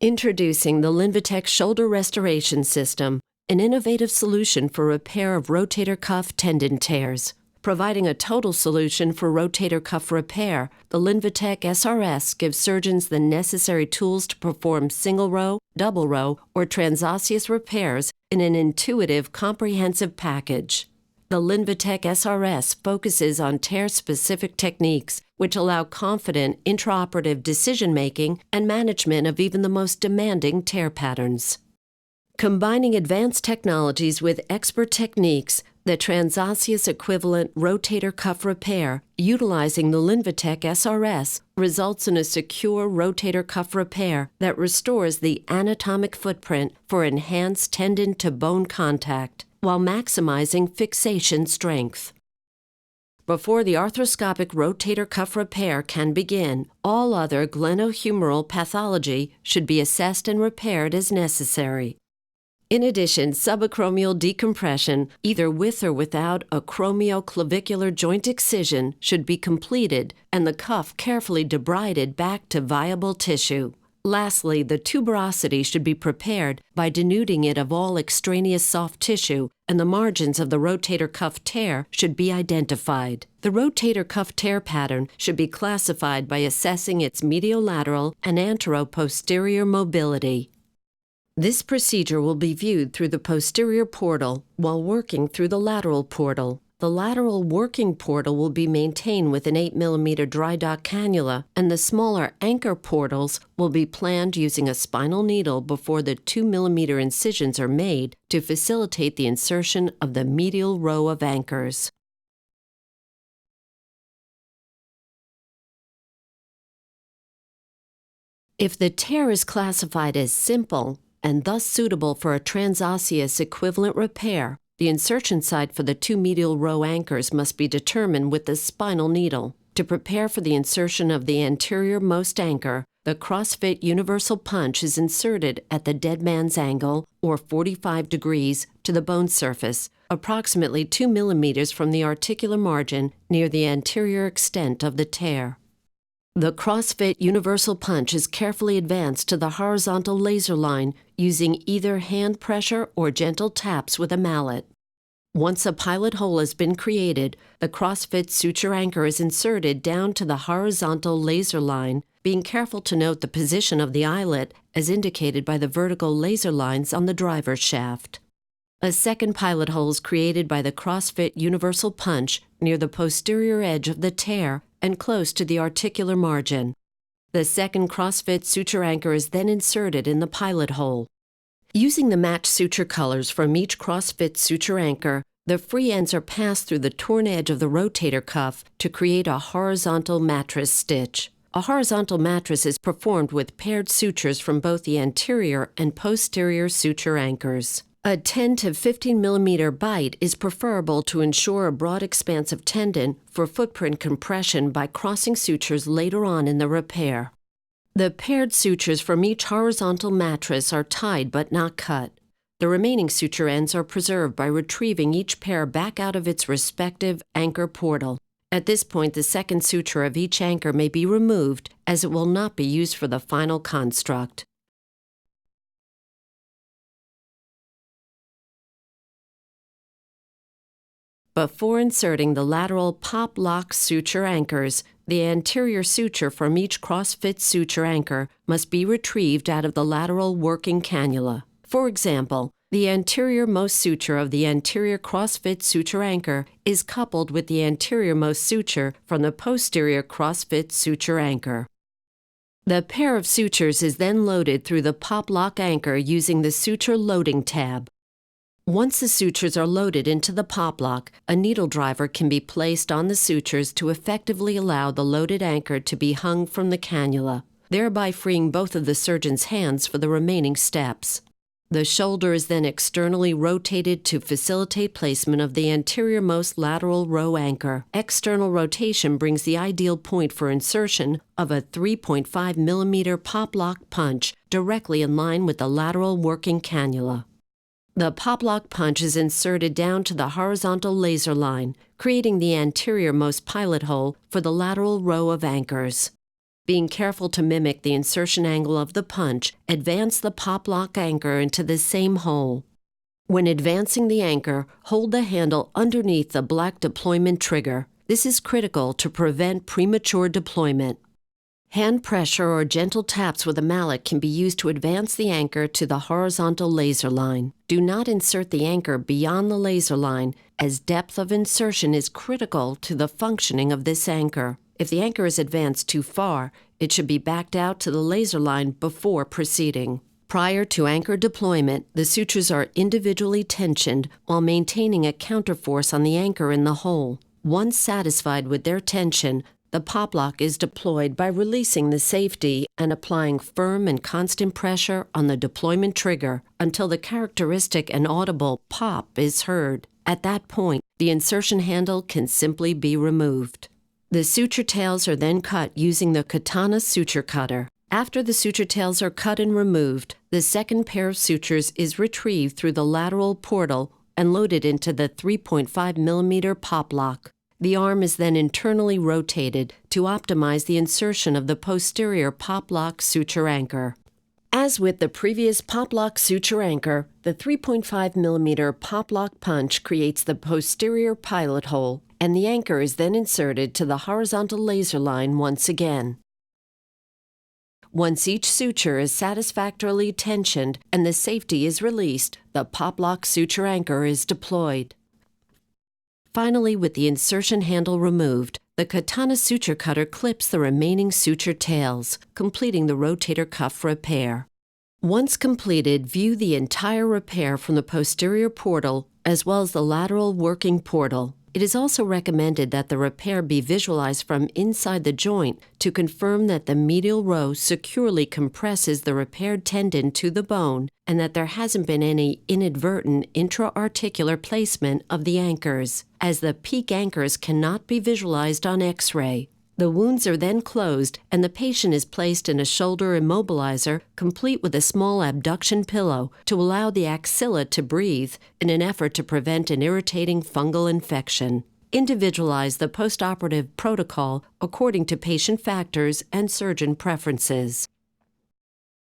Introducing the Linvatec Shoulder Restoration System, an innovative solution for repair of rotator cuff tendon tears. Providing a total solution for rotator cuff repair, the Linvatec SRS gives surgeons the necessary tools to perform single-row, double-row, or transosseous repairs in an intuitive, comprehensive package. The Linvatec SRS focuses on tear-specific techniques which allow confident intraoperative decision-making and management of even the most demanding tear patterns. Combining advanced technologies with expert techniques, the transosseous equivalent rotator cuff repair, utilizing the Linvatec SRS, results in a secure rotator cuff repair that restores the anatomic footprint for enhanced tendon-to-bone contact, while maximizing fixation strength. Before the arthroscopic rotator cuff repair can begin, all other glenohumeral pathology should be assessed and repaired as necessary. In addition, subacromial decompression, either with or without a acromioclavicular joint excision, should be completed and the cuff carefully debrided back to viable tissue. Lastly, the tuberosity should be prepared by denuding it of all extraneous soft tissue, and the margins of the rotator cuff tear should be identified. The rotator cuff tear pattern should be classified by assessing its mediolateral and anteroposterior mobility. This procedure will be viewed through the posterior portal while working through the lateral portal. The lateral working portal will be maintained with an 8 mm dry dock cannula, and the smaller anchor portals will be planned using a spinal needle before the 2 mm incisions are made to facilitate the insertion of the medial row of anchors. If the tear is classified as simple and thus suitable for a transosseous equivalent repair, the insertion site for the 2 medial row anchors must be determined with the spinal needle. To prepare for the insertion of the anterior most anchor, the CrossFit universal punch is inserted at the dead man's angle, or 45 degrees, to the bone surface, approximately 2 mm from the articular margin near the anterior extent of the tear. The CrossFit universal punch is carefully advanced to the horizontal laser line using either hand pressure or gentle taps with a mallet. Once a pilot hole has been created, the CrossFit suture anchor is inserted down to the horizontal laser line, being careful to note the position of the eyelet as indicated by the vertical laser lines on the driver's shaft. A second pilot hole is created by the CrossFit universal punch near the posterior edge of the tear and close to the articular margin. The second CrossFit suture anchor is then inserted in the pilot hole. Using the matched suture colors from each CrossFit suture anchor, the free ends are passed through the torn edge of the rotator cuff to create a horizontal mattress stitch. A horizontal mattress is performed with paired sutures from both the anterior and posterior suture anchors. A 10 to 15 mm bite is preferable to ensure a broad expanse of tendon for footprint compression by crossing sutures later on in the repair. The paired sutures from each horizontal mattress are tied but not cut. The remaining suture ends are preserved by retrieving each pair back out of its respective anchor portal. At this point, the second suture of each anchor may be removed, as it will not be used for the final construct. Before inserting the lateral pop-lock suture anchors, the anterior suture from each CrossFit suture anchor must be retrieved out of the lateral working cannula. For example, the anterior-most suture of the anterior CrossFit suture anchor is coupled with the anterior-most suture from the posterior CrossFit suture anchor. The pair of sutures is then loaded through the pop-lock anchor using the suture loading tab. Once the sutures are loaded into the pop lock, a needle driver can be placed on the sutures to effectively allow the loaded anchor to be hung from the cannula, thereby freeing both of the surgeon's hands for the remaining steps. The shoulder is then externally rotated to facilitate placement of the anterior-most lateral row anchor. External rotation brings the ideal point for insertion of a 3.5 mm pop lock punch directly in line with the lateral working cannula. The pop-lock punch is inserted down to the horizontal laser line, creating the anterior-most pilot hole for the lateral row of anchors. Being careful to mimic the insertion angle of the punch, advance the pop lock anchor into the same hole. When advancing the anchor, hold the handle underneath the black deployment trigger. This is critical to prevent premature deployment. Hand pressure or gentle taps with a mallet can be used to advance the anchor to the horizontal laser line. Do not insert the anchor beyond the laser line, as depth of insertion is critical to the functioning of this anchor. If the anchor is advanced too far, it should be backed out to the laser line before proceeding. Prior to anchor deployment, the sutures are individually tensioned while maintaining a counterforce on the anchor in the hole. Once satisfied with their tension, the pop lock is deployed by releasing the safety and applying firm and constant pressure on the deployment trigger until the characteristic and audible pop is heard. At that point, the insertion handle can simply be removed. The suture tails are then cut using the katana suture cutter. After the suture tails are cut and removed, the second pair of sutures is retrieved through the lateral portal and loaded into the 3.5 millimeter pop lock. The arm is then internally rotated to optimize the insertion of the posterior pop lock suture anchor. As with the previous pop lock suture anchor, the 3.5 millimeter pop lock punch creates the posterior pilot hole, and the anchor is then inserted to the horizontal laser line once again. Once each suture is satisfactorily tensioned and the safety is released, the pop lock suture anchor is deployed. Finally, with the insertion handle removed, the katana suture cutter clips the remaining suture tails, completing the rotator cuff repair. Once completed, view the entire repair from the posterior portal as well as the lateral working portal. It is also recommended that the repair be visualized from inside the joint to confirm that the medial row securely compresses the repaired tendon to the bone and that there hasn't been any inadvertent intra-articular placement of the anchors, as the peak anchors cannot be visualized on X-ray. The wounds are then closed and the patient is placed in a shoulder immobilizer complete with a small abduction pillow to allow the axilla to breathe in an effort to prevent an irritating fungal infection. Individualize the postoperative protocol according to patient factors and surgeon preferences.